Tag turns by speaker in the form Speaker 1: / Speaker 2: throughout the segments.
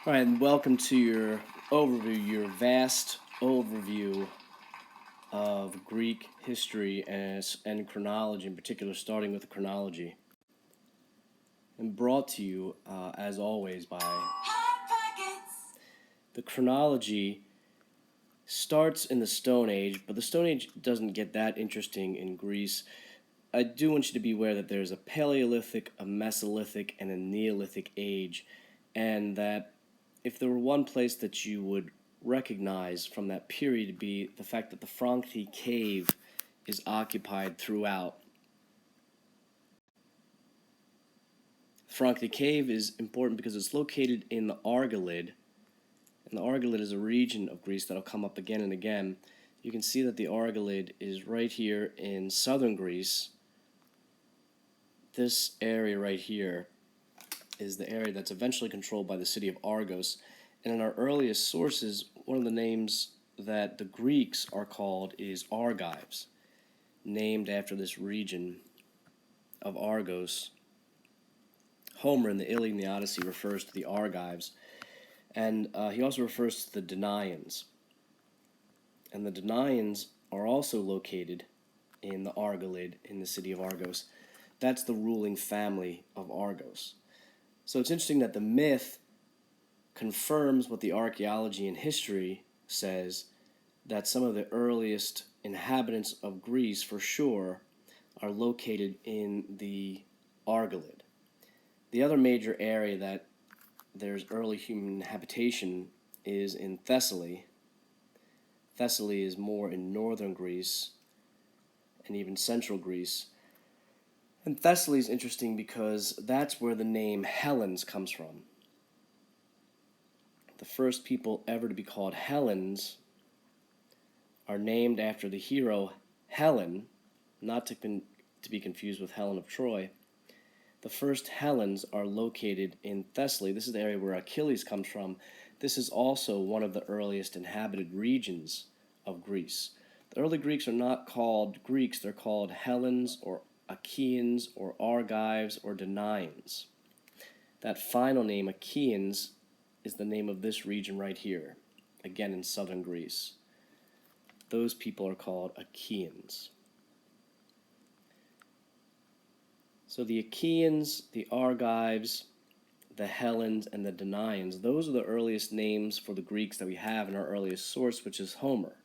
Speaker 1: All right, and welcome to your overview, your vast overview of Greek history and chronology, in particular, starting with the chronology. And brought to you, as always, by the chronology. Starts in the Stone Age, but the Stone Age doesn't get that interesting in Greece. I do want you to be aware that there's a Paleolithic, a Mesolithic, and a Neolithic age, and that if there were one place that you would recognize from that period to be the fact that the Francti cave is occupied throughout. Francti cave is important because it's located in the Argolid, and the Argolid is a region of Greece that'll come up again and again. You can see that the Argolid is right here in southern Greece. This area right here is the area that's eventually controlled by the city of Argos. And in our earliest sources, one of the names that the Greeks are called is Argives, named after this region of Argos. Homer in the Iliad and the Odyssey refers to the Argives, and he also refers to the Danaians. And the Danaians are also located in the Argolid in the city of Argos. That's the ruling family of Argos. So it's interesting that the myth confirms what the archaeology and history says, that some of the earliest inhabitants of Greece, for sure, are located in the Argolid. The other major area that there's early human habitation is in Thessaly. Thessaly is more in northern Greece and even central Greece. And Thessaly is interesting because that's where the name Hellenes comes from. The first people ever to be called Hellenes are named after the hero Helen, not to be confused with Helen of Troy. The first Hellenes are located in Thessaly. This is the area where Achilles comes from. This is also one of the earliest inhabited regions of Greece. The early Greeks are not called Greeks, they're called Hellenes or Achaeans or Argives or Danaians. That final name, Achaeans, is the name of this region right here, again in southern Greece. Those people are called Achaeans. So the Achaeans, the Argives, the Hellenes, and the Danaians, those are the earliest names for the Greeks that we have in our earliest source, which is Homer.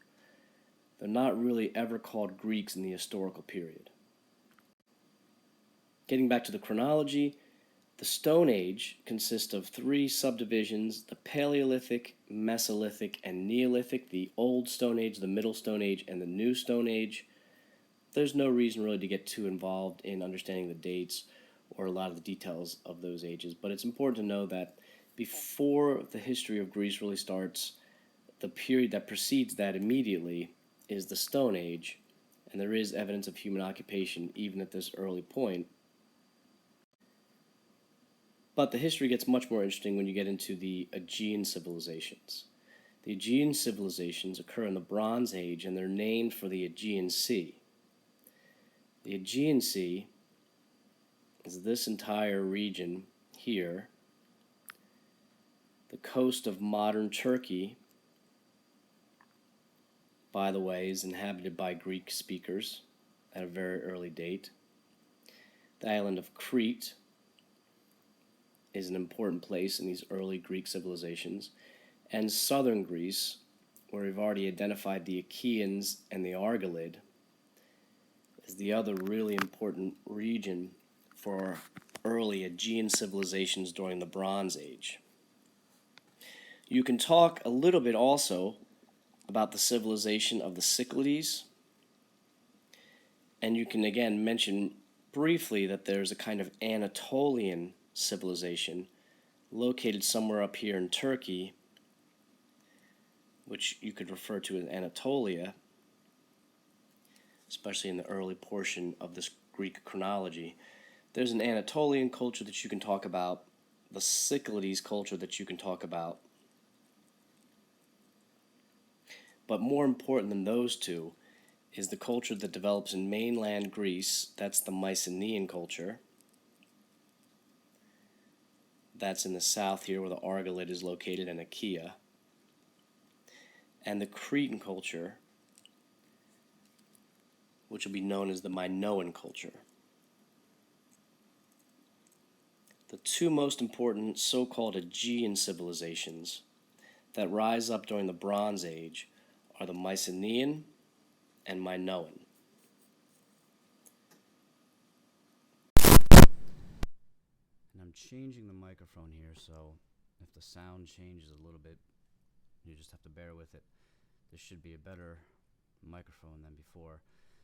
Speaker 1: They're not really ever called Greeks in the historical period. Getting back to the chronology, the Stone Age consists of three subdivisions: the Paleolithic, Mesolithic, and Neolithic, the Old Stone Age, the Middle Stone Age, and the New Stone Age. There's no reason really to get too involved in understanding the dates or a lot of the details of those ages, but it's important to know that before the history of Greece really starts, the period that precedes that immediately is the Stone Age, and there is evidence of human occupation even at this early point. But the history gets much more interesting when you get into the Aegean civilizations. The Aegean civilizations occur in the Bronze Age, and they're named for the Aegean Sea. The Aegean Sea is this entire region here. The coast of modern Turkey, by the way, is inhabited by Greek speakers at a very early date. The island of Crete is an important place in these early Greek civilizations. And southern Greece, where we've already identified the Achaeans and the Argolid, is the other really important region for early Aegean civilizations during the Bronze Age. You can talk a little bit also about the civilization of the Cyclades, and you can again mention briefly that there's a kind of Anatolian civilization located somewhere up here in Turkey, which you could refer to as Anatolia, especially in the early portion of this Greek chronology. There's an Anatolian culture that you can talk about, the Cyclades culture that you can talk about. But more important than those two is the culture that develops in mainland Greece. That's the Mycenaean culture. that's in the south here where the Argolid is located, and Achaia. And the Cretan culture, which will be known as the Minoan culture. The two most important so-called Aegean civilizations that rise up during the Bronze Age are the Mycenaean and Minoan.
Speaker 2: And I'm changing the microphone here, so if the sound changes a little bit, you just have to bear with it. This should be a better microphone than before.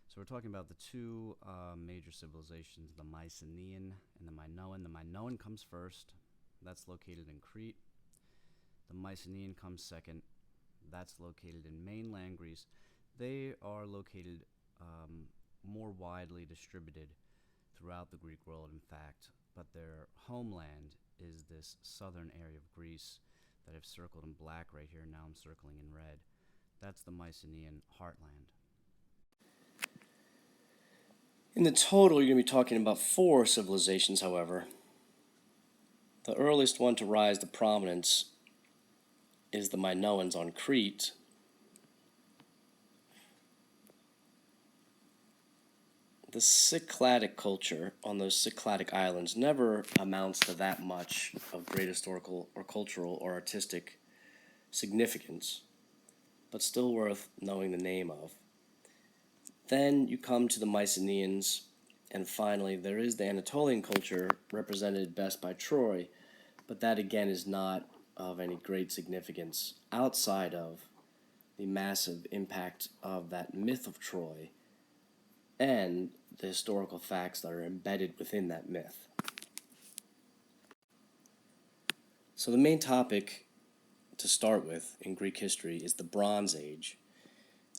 Speaker 2: So we're talking about the two major civilizations, the Mycenaean and the Minoan. The Minoan comes first. That's located in Crete. The Mycenaean comes second. That's located in mainland Greece. They are located more widely distributed throughout the Greek world, in fact, but their homeland is this southern area of Greece that I've circled in black right here. Now I'm circling in red. That's the Mycenaean heartland.
Speaker 1: In the total, you're going to be talking about 4 civilizations, however. The earliest one to rise to prominence is the Minoans on Crete. The Cycladic culture on those Cycladic islands never amounts to that much of great historical or cultural or artistic significance, but still worth knowing the name of. Then you come to the Mycenaeans, and finally there is the Anatolian culture, represented best by Troy, but that again is not of any great significance outside of the massive impact of that myth of Troy and the historical facts that are embedded within that myth. So the main topic to start with in Greek history is the Bronze Age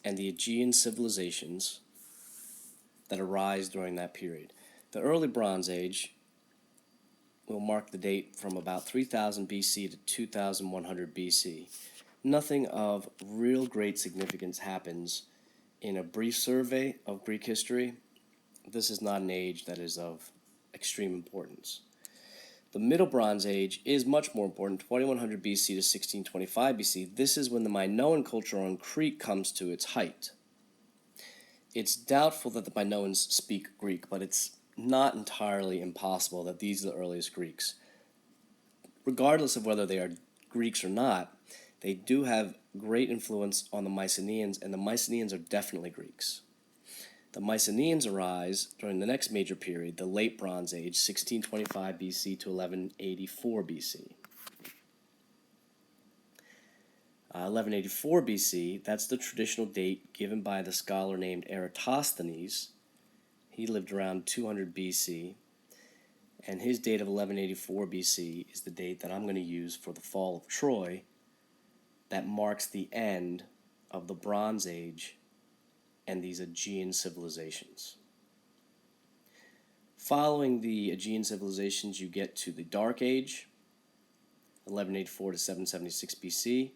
Speaker 1: and the Aegean civilizations that arise during that period. The early Bronze Age will mark the date from about 3000 BC to 2100 BC. Nothing of real great significance happens in a brief survey of Greek history. This is not an age that is of extreme importance. The Middle Bronze Age is much more important, 2100 BC to 1625 BC. This is when the Minoan culture on Crete comes to its height. It's doubtful that the Minoans speak Greek, but it's not entirely impossible that these are the earliest Greeks. Regardless of whether they are Greeks or not, they do have great influence on the Mycenaeans, and the Mycenaeans are definitely Greeks. The Mycenaeans arise during the next major period, the Late Bronze Age, 1625 BC to 1184 BC. 1184 BC, that's the traditional date given by the scholar named Eratosthenes. He lived around 200 BC, and his date of 1184 BC is the date that I'm going to use for the fall of Troy. That marks the end of the Bronze Age and these Aegean civilizations. Following the Aegean civilizations, you get to the Dark Age, 1184 to 776 BC.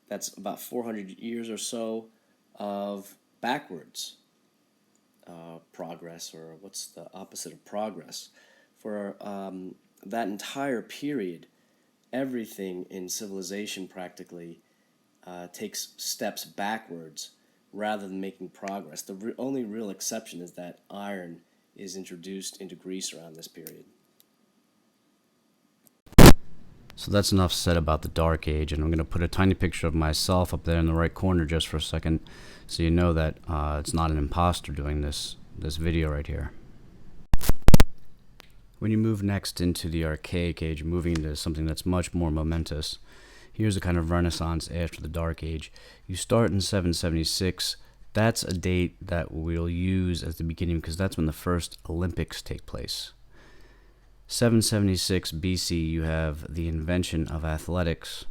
Speaker 1: That's about 400 years or so of backwards progress, or what's the opposite of progress? For that entire period, everything in civilization practically takes steps backwards rather than making progress. The only real exception is that iron is introduced into Greece around this period.
Speaker 2: So that's enough said about the Dark Age, and I'm going to put a tiny picture of myself up there in the right corner just for a second, so you know that it's not an imposter doing this video right here. When you move next into the Archaic Age, moving into something that's much more momentous, here's a kind of renaissance after the Dark Age. You start in 776. That's a date that we'll use as the beginning because that's when the first Olympics take place. 776 BC, you have the invention of athletics,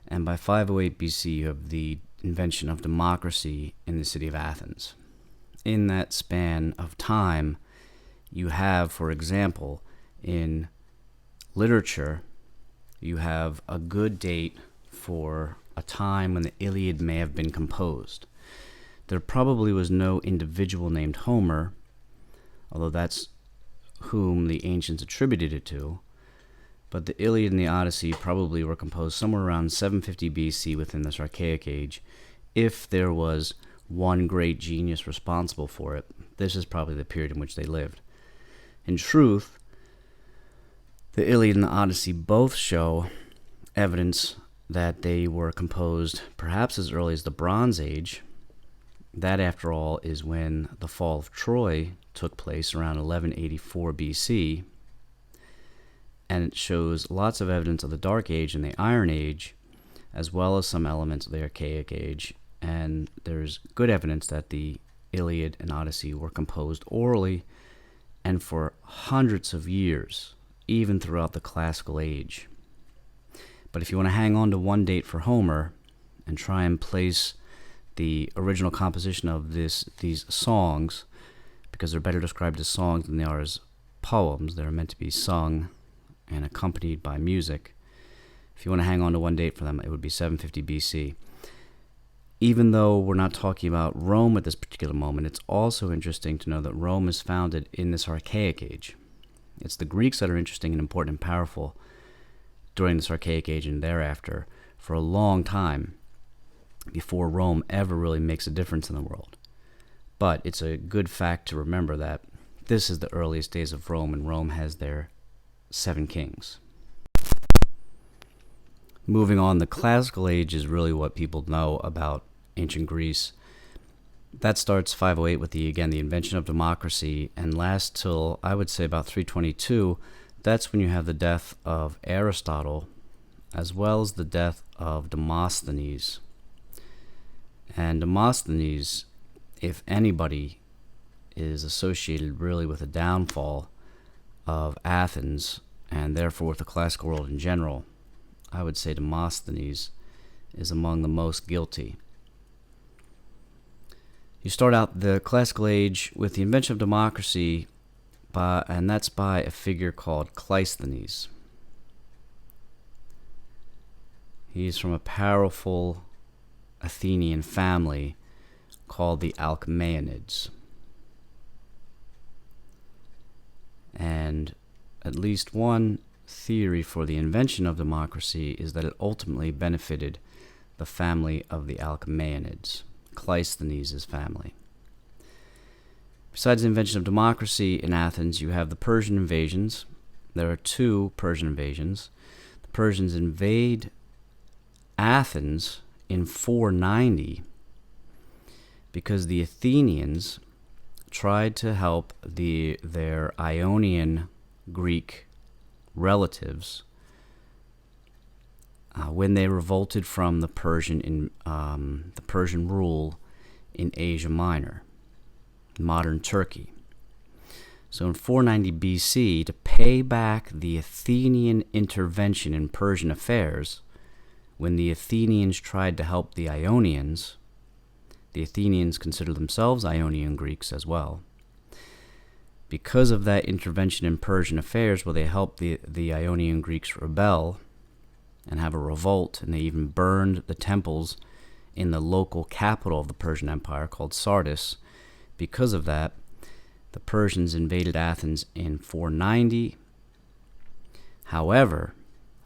Speaker 2: and by 508 BC, you have the invention of democracy in the city of Athens. In that span of time, you have, for example, in literature, you have a good date for a time when the Iliad may have been composed. There probably was no individual named Homer, although that's whom the ancients attributed it to, but the Iliad and the Odyssey probably were composed somewhere around 750 BC within this archaic age. If there was one great genius responsible for it, this is probably the period in which they lived. In truth, the Iliad and the Odyssey both show evidence that they were composed perhaps as early as the Bronze Age. That, after all, is when the fall of Troy took place around 1184 BC, and it shows lots of evidence of the Dark Age and the Iron Age, as well as some elements of the Archaic Age, and there's good evidence that the Iliad and Odyssey were composed orally and for hundreds of years, even throughout the Classical Age. But if you want to hang on to one date for Homer and try and place the original composition of these songs, because they're better described as songs than they are as poems, they're meant to be sung and accompanied by music. If you want to hang on to one date for them, it would be 750 BC. Even though we're not talking about Rome at this particular moment, it's also interesting to know that Rome is founded in this archaic age. It's the Greeks that are interesting and important and powerful during this archaic age and thereafter for a long time before Rome ever really makes a difference in the world. But it's a good fact to remember that this is the earliest days of Rome, and Rome has their 7 kings. Moving on, the Classical Age is really what people know about ancient Greece. That starts 508 with the invention of democracy, and lasts till, I would say, about 322. That's when you have the death of Aristotle, as well as the death of Demosthenes. And Demosthenes, if anybody, is associated really with the downfall of Athens, and therefore with the classical world in general. I would say Demosthenes is among the most guilty. You start out the Classical Age with the invention of democracy, and that's by a figure called Cleisthenes. He's from a powerful Athenian family called the Alcmaeonids. And at least one theory for the invention of democracy is that it ultimately benefited the family of the Alcmaeonids, Cleisthenes' family. Besides the invention of democracy in Athens, you have the Persian invasions. There are 2 Persian invasions. The Persians invade Athens in 490 because the Athenians tried to help their Ionian Greek relatives when they revolted from the Persian rule in Asia Minor, modern Turkey. So in 490 BC, to pay back the Athenian intervention in Persian affairs, when the Athenians tried to help the Ionians, the Athenians considered themselves Ionian Greeks as well. Because of that intervention in Persian affairs, where they helped the Ionian Greeks rebel and have a revolt, and they even burned the temples in the local capital of the Persian Empire called Sardis. Because of that, the Persians invaded Athens in 490. However,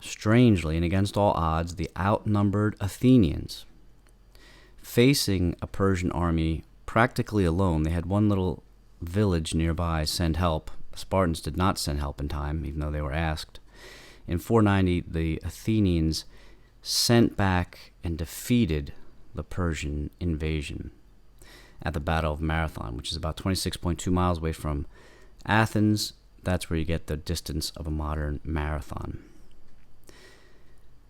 Speaker 2: strangely and against all odds, the outnumbered Athenians, facing a Persian army practically alone, they had one little village nearby send help. The Spartans did not send help in time, even though they were asked. In 490, the Athenians sent back and defeated the Persian invasion at the Battle of Marathon, which is about 26.2 miles away from Athens. That's where you get the distance of a modern marathon.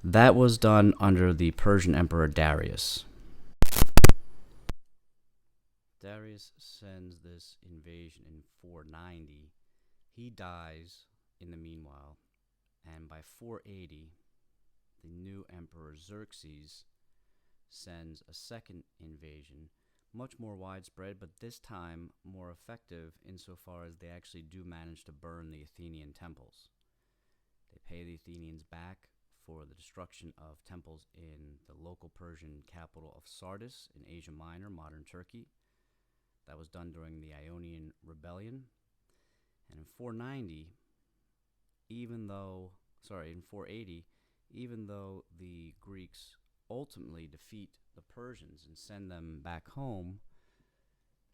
Speaker 2: That was done under the Persian Emperor Darius. Darius sends this invasion in 490. He dies in the meanwhile, and by 480, the new Emperor Xerxes sends a second invasion, much more widespread, but this time more effective insofar as they actually do manage to burn the Athenian temples. They pay the Athenians back for the destruction of temples in the local Persian capital of Sardis in Asia Minor, modern Turkey. That was done during the Ionian Rebellion. And in 490, in 480, even though the Greeks ultimately defeat the Persians and send them back home,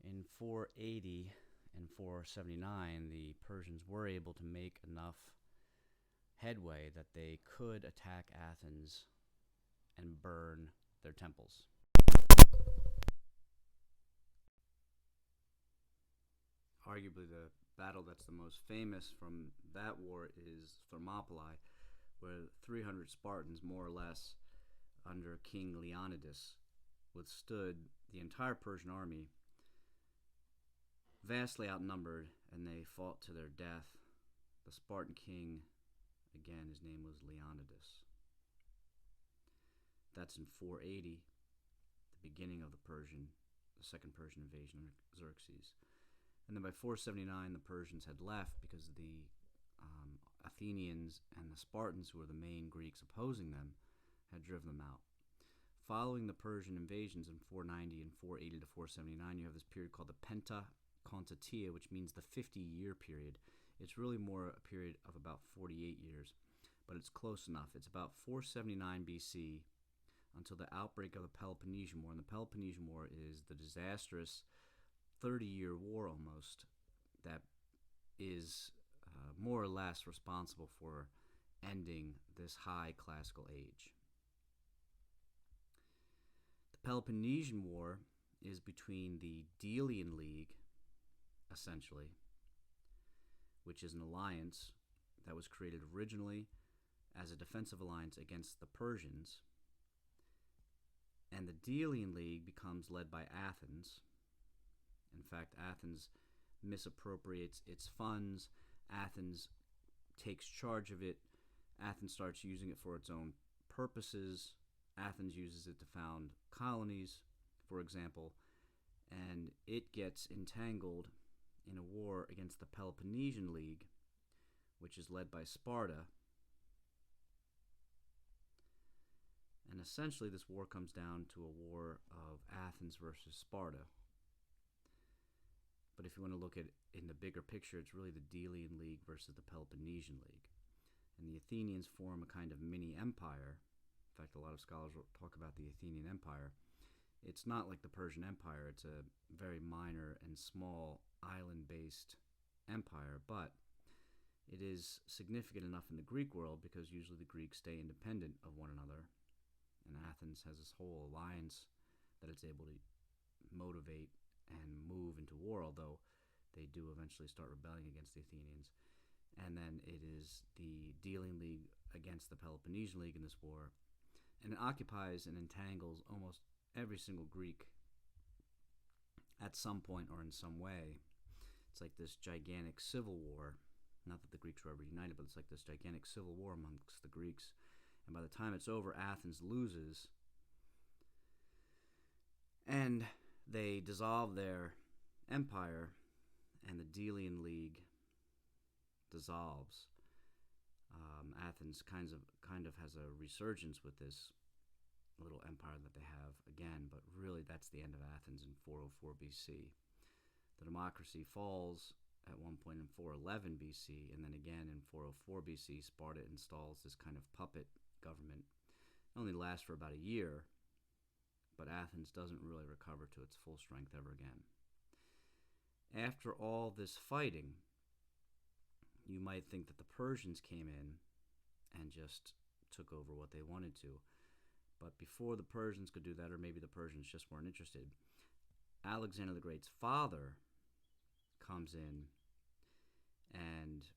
Speaker 2: in 480 and 479, the Persians were able to make enough headway that they could attack Athens and burn their temples. Arguably, the battle that's the most famous from that war is Thermopylae, where 300 Spartans, more or less, under King Leonidas, withstood the entire Persian army, vastly outnumbered, and they fought to their death. The Spartan king, again, his name was Leonidas. That's in 480, the beginning of the second Persian invasion under Xerxes. And then by 479, the Persians had left because the Athenians and the Spartans, who were the main Greeks opposing them, had driven them out. Following the Persian invasions in 490 and 480 to 479, you have this period called the Pentakontatia, which means the 50-year period. It's really more a period of about 48 years, but it's close enough. It's about 479 BC until the outbreak of the Peloponnesian War. And the Peloponnesian War is the disastrous 30-year war almost that is more or less responsible for ending this high classical age. The Peloponnesian War is between the Delian League, essentially, which is an alliance that was created originally as a defensive alliance against the Persians, and the Delian League becomes led by Athens. In fact, Athens misappropriates its funds. Athens takes charge of it. Athens starts using it for its own purposes. Athens uses it to found colonies, for example, and it gets entangled in a war against the Peloponnesian League, which is led by Sparta. And essentially, this war comes down to a war of Athens versus Sparta. But if you want to look at it in the bigger picture, it's really the Delian League versus the Peloponnesian League. And the Athenians form a kind of mini empire. In fact, a lot of scholars will talk about the Athenian Empire. It's not like the Persian Empire. It's a very minor and small island-based empire, but it is significant enough in the Greek world because usually the Greeks stay independent of one another. And Athens has this whole alliance that it's able to motivate and move into war, although they do eventually start rebelling against the Athenians. And then it is the Delian League against the Peloponnesian League in this war. And it occupies and entangles almost every single Greek at some point or in some way. It's like this gigantic civil war. Not that the Greeks were ever united, but it's like this gigantic civil war amongst the Greeks. And by the time it's over, Athens loses. And they dissolve their empire, and the Delian League dissolves. Athens kind of has a resurgence with this little empire that they have again, but really that's the end of Athens in 404 BC. The democracy falls at one point in 411 BC, and then again in 404 BC, Sparta installs this kind of puppet government. It only lasts for about a year, but Athens doesn't really recover to its full strength ever again. After all this fighting, you might think that the Persians came in and just took over what they wanted to. But before the Persians could do that, or maybe the Persians just weren't interested, Alexander the Great's father comes in, and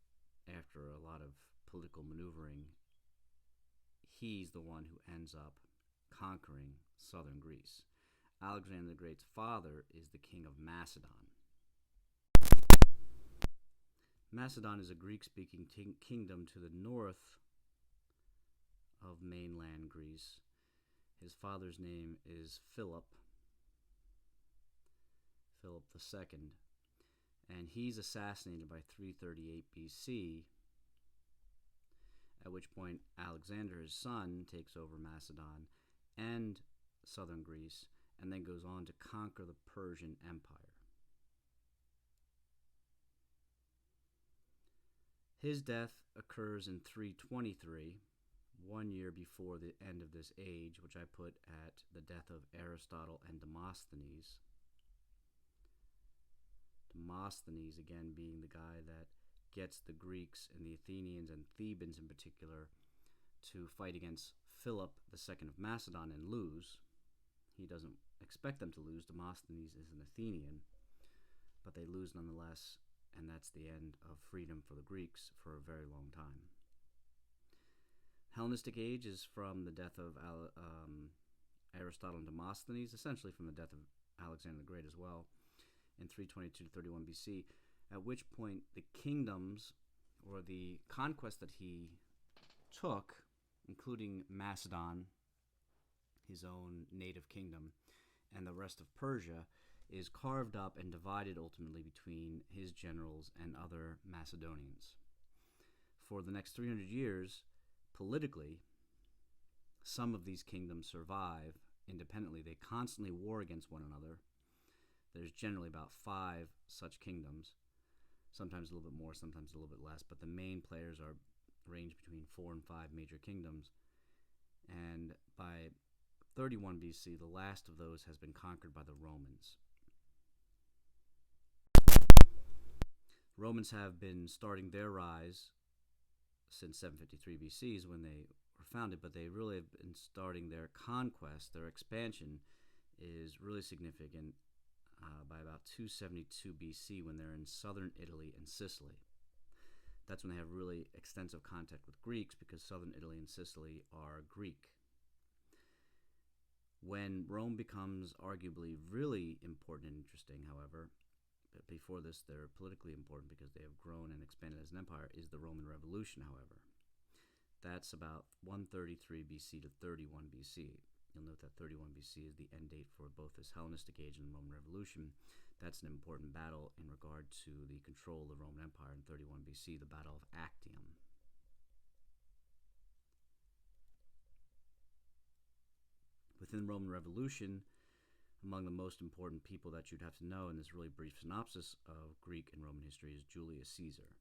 Speaker 2: after a lot of political maneuvering, he's the one who ends up conquering southern Greece. Alexander the Great's father is the king of Macedon. Macedon is a Greek-speaking kingdom to the north of mainland Greece. His father's name is Philip II, and he's assassinated by 338 BC, at which point Alexander, his son, takes over Macedon and southern Greece, and then goes on to conquer the Persian Empire. His death occurs in 323, 1 year before the end of this age, which I put at the death of Aristotle and Demosthenes. Demosthenes, again, being the guy that gets the Greeks and the Athenians and Thebans in particular to fight against Philip II of Macedon and lose. He doesn't expect them to lose. Demosthenes is an Athenian, but they lose nonetheless, and that's the end of freedom for the Greeks for a very long time. Hellenistic age is from the death of Aristotle and Demosthenes, essentially from the death of Alexander the Great as well, in 322 to 31 BC, at which point the kingdoms, or the conquest that he took, including Macedon, his own native kingdom, and the rest of Persia, is carved up and divided ultimately between his generals and other Macedonians. For the next 300 years, politically, some of these kingdoms survive independently. They constantly war against one another. There's generally about 5 such kingdoms, sometimes a little bit more, sometimes a little bit less, but the main players are range between 4 and 5 major kingdoms. And by 31 BC, the last of those has been conquered by the Romans. Romans have been starting their rise since 753 BC is when they were founded, but they really have been starting their conquest. Their expansion is really significant by about 272 BC when they're in southern Italy and Sicily. That's when they have really extensive contact with Greeks, because southern Italy and Sicily are Greek. When Rome becomes arguably really important and interesting, however, but before this they're politically important because they have grown and expanded as an empire, is the Roman Revolution, however. That's about 133 BC to 31 BC. You'll note that 31 BC is the end date for both this Hellenistic age and the Roman Revolution. That's an important battle in regard to the control of the Roman Empire in 31 BC, the Battle of Actium. Within the Roman Revolution, among the most important people that you'd have to know in this really brief synopsis of Greek and Roman history is Julius Caesar.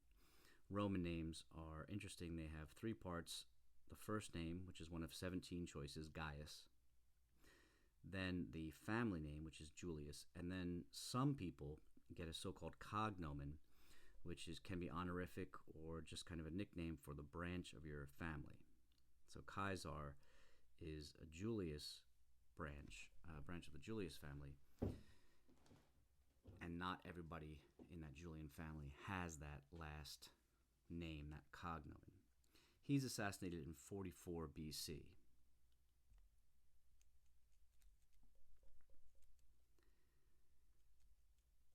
Speaker 2: Roman names are interesting. They have 3 parts. The first name, which is one of 17 choices, Gaius. Then the family name, which is Julius. And then some people get a so-called cognomen, which can be honorific or just kind of a nickname for the branch of your family. So Caesar is a Julius branch of the Julius family, and not everybody in that Julian family has that last name, that cognomen. He's assassinated in 44 BC.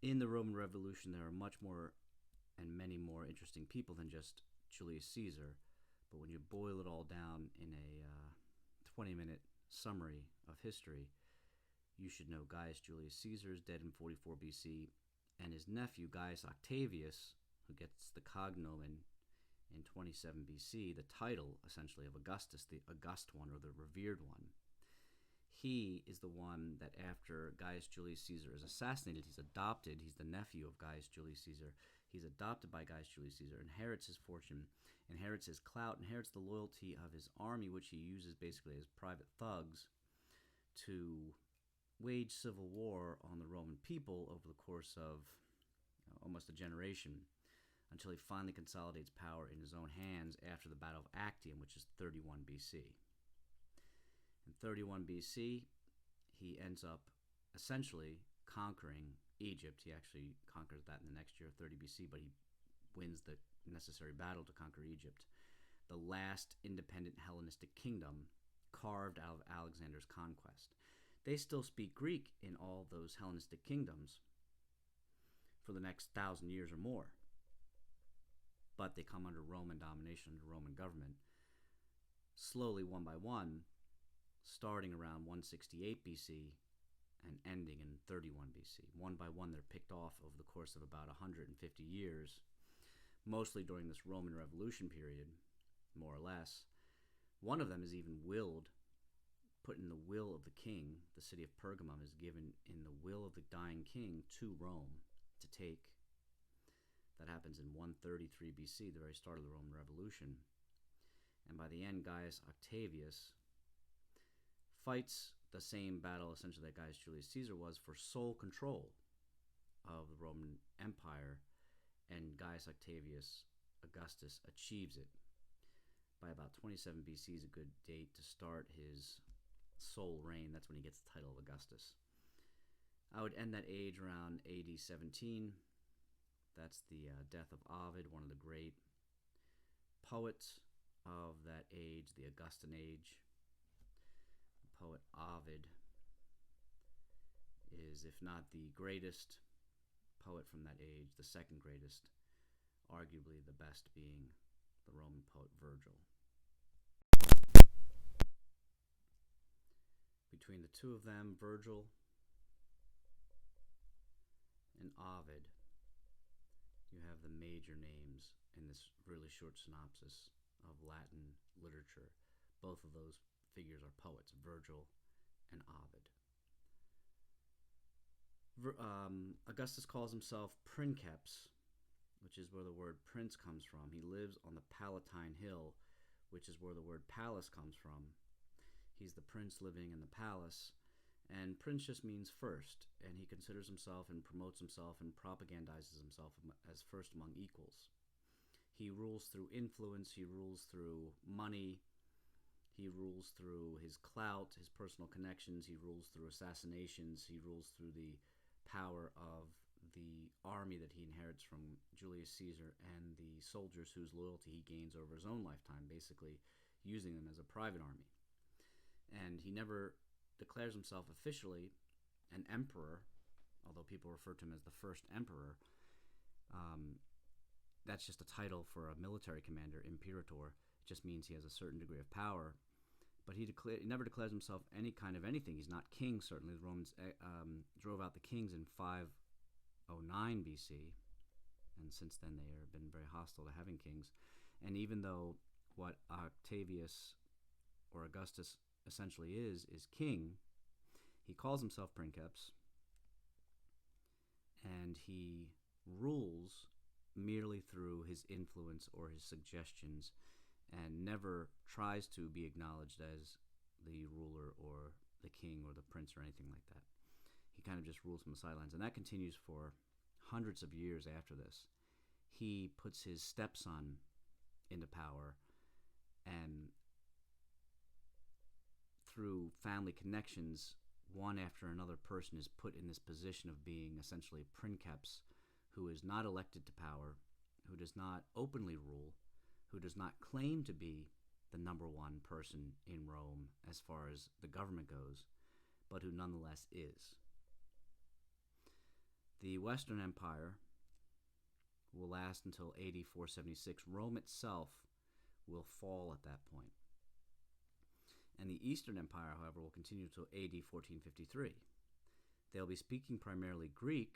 Speaker 2: In the Roman Revolution, there are much more and many more interesting people than just Julius Caesar, but when you boil it all down in a 20-minute summary of history, you should know Gaius Julius Caesar is dead in 44 BC, and his nephew Gaius Octavius, who gets the cognomen in 27 BC, the title essentially of Augustus, the august one or the revered one. He is the one that after Gaius Julius Caesar is assassinated, he's adopted. He's the nephew of Gaius Julius Caesar. He's adopted by Gaius Julius Caesar, inherits his fortune, inherits his clout, inherits the loyalty of his army, which he uses basically as private thugs to wage civil war on the Roman people over the course of almost a generation, until he finally consolidates power in his own hands after the Battle of Actium, which is 31 BC. In 31 BC, he ends up essentially conquering Egypt. He actually conquers that in the next year, 30 BC, but he wins the necessary battle to conquer Egypt, the last independent Hellenistic kingdom carved out of Alexander's conquest. They still speak Greek in all those Hellenistic kingdoms for the next 1,000 years or more, but they come under Roman domination, under Roman government, slowly one by one, starting around 168 BC and ending in 31 BC. One by one, they're picked off over the course of about 150 years, mostly during this Roman Revolution period, more or less. One of them is even put in the will of the king. The city of Pergamum is given in the will of the dying king to Rome to take. That happens in 133 BC, the very start of the Roman Revolution. And by the end, Gaius Octavius fights the same battle essentially that Gaius Julius Caesar was for sole control of the Roman Empire, and Gaius Octavius Augustus achieves it. By about 27 BC is a good date to start his sole reign. That's when he gets the title of Augustus. I would end that age around AD 17. That's the death of Ovid, one of the great poets of that age, the Augustan age. The poet Ovid is, if not the greatest poet from that age, the second greatest, arguably the best being the Roman poet Virgil. Between the two of them, Virgil and Ovid, you have the major names in this really short synopsis of Latin literature. Both of those figures are poets, Virgil and Ovid. Augustus calls himself Princeps, which is where the word prince comes from. He lives on the Palatine Hill, which is where the word palace comes from. He's the prince living in the palace, and prince just means first, and he considers himself and promotes himself and propagandizes himself as first among equals. He rules through influence, he rules through money, he rules through his clout, his personal connections, he rules through assassinations, he rules through the power of the army that he inherits from Julius Caesar and the soldiers whose loyalty he gains over his own lifetime, basically using them as a private army. And he never declares himself officially an emperor, although people refer to him as the first emperor. That's just a title for a military commander, imperator. It just means he has a certain degree of power. But he never declares himself any kind of anything. He's not king, certainly. The Romans drove out the kings in 509 BC, and since then they have been very hostile to having kings. And even though what Octavius or Augustus essentially is king, he calls himself Princeps, and he rules merely through his influence or his suggestions, and never tries to be acknowledged as the ruler or the king or the prince or anything like that. He kind of just rules from the sidelines, and that continues for hundreds of years after this. He puts his stepson into power, and through family connections, one after another person is put in this position of being essentially Princeps, who is not elected to power, who does not openly rule, who does not claim to be the number one person in Rome as far as the government goes, but who nonetheless is. The Western Empire will last until AD 476. Rome itself will fall at that point. And the Eastern Empire, however, will continue until AD 1453. They'll be speaking primarily Greek,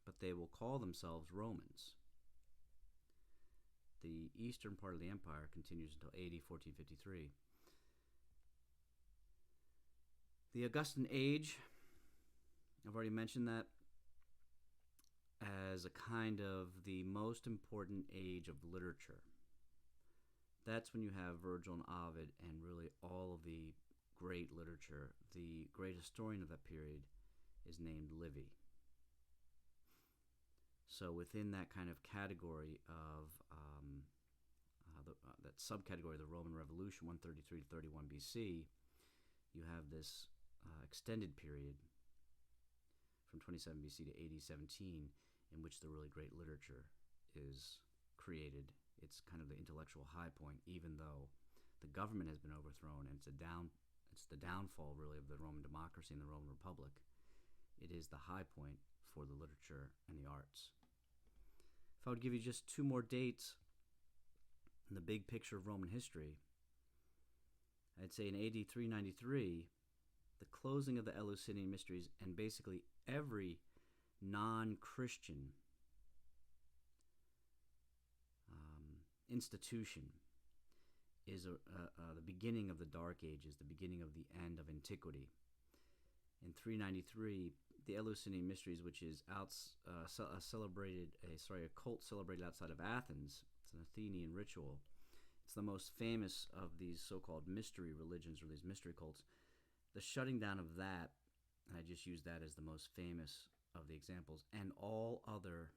Speaker 2: but they will call themselves Romans. The eastern part of the empire continues until AD 1453. The Augustan age, I've already mentioned that, as a kind of the most important age of literature. That's when you have Virgil and Ovid and really all of the great literature. The great historian of that period is named Livy. So within that kind of category of that subcategory of the Roman Revolution, 133 to 31 BC, you have this extended period from 27 BC to AD 17 in which the really great literature is created. It's kind of the intellectual high point, even though the government has been overthrown, and it's the downfall really of the Roman democracy and the Roman Republic. It is the high point for the literature and the arts. If I would give you just two more dates in the big picture of Roman history, I'd say in AD 393, the closing of the Eleusinian Mysteries, and basically every non-Christian institution is the beginning of the Dark Ages, the beginning of the end of antiquity. In 393, the Eleusinian Mysteries, which is a cult celebrated outside of Athens. It's an Athenian ritual. It's the most famous of these so-called mystery religions or these mystery cults. The shutting down of that, and I just use that as the most famous of the examples, and all other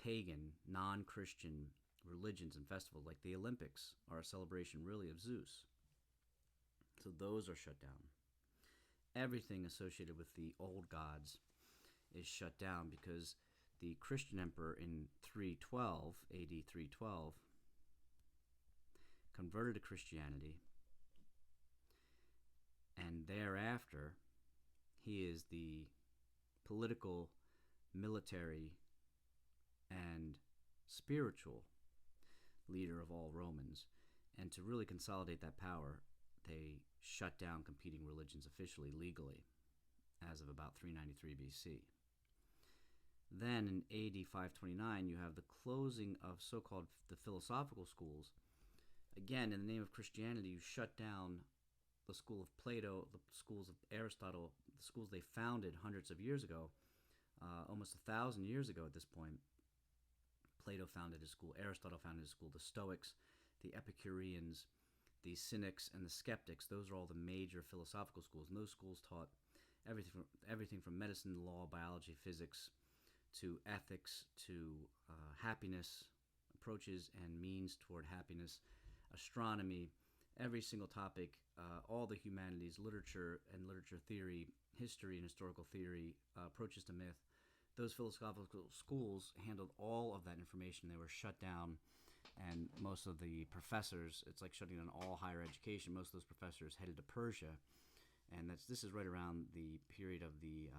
Speaker 2: pagan, non-Christian religions and festivals, like the Olympics, are a celebration really of Zeus. So those are shut down. Everything associated with the old gods is shut down because the Christian emperor in 312, AD 312, converted to Christianity, and thereafter he is the political, military, and spiritual leader of all Romans. And to really consolidate that power, they shut down competing religions officially, legally, as of about 393 BC. Then in AD 529, you have the closing of so-called the philosophical schools. Again, in the name of Christianity, you shut down the school of Plato, the schools of Aristotle, the schools they founded hundreds of years ago, almost 1,000 years ago at this point. Plato founded his school, Aristotle founded his school, the Stoics, the Epicureans, the Cynics, and the Skeptics. Those are all the major philosophical schools, and those schools taught everything from medicine, law, biology, physics, to ethics, to happiness, approaches and means toward happiness, astronomy, every single topic, all the humanities, literature and literature theory, history and historical theory, approaches to myth. Those philosophical schools handled all of that information. They were shut down, and most of the professors, it's like shutting down all higher education. Most of those professors headed to Persia, and this is right around the period of the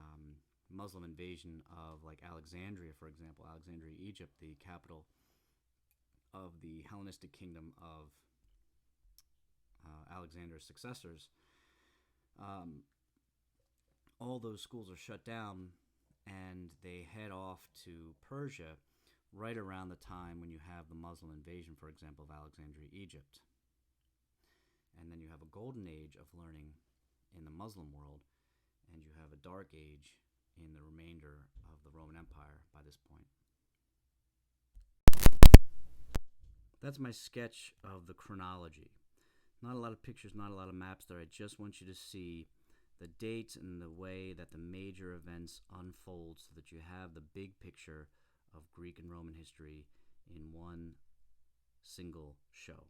Speaker 2: Muslim invasion of like Alexandria, for example. Alexandria, Egypt, the capital of the Hellenistic kingdom of Alexander's successors. All those schools are shut down, and they head off to Persia right around the time when you have the Muslim invasion, for example, of Alexandria, Egypt. And then you have a golden age of learning in the Muslim world, and you have a dark age in the remainder of the Roman Empire by this point. That's my sketch of the chronology. Not a lot of pictures, not a lot of maps there. I just want you to see the dates and the way that the major events unfold so that you have the big picture of Greek and Roman history in one single show.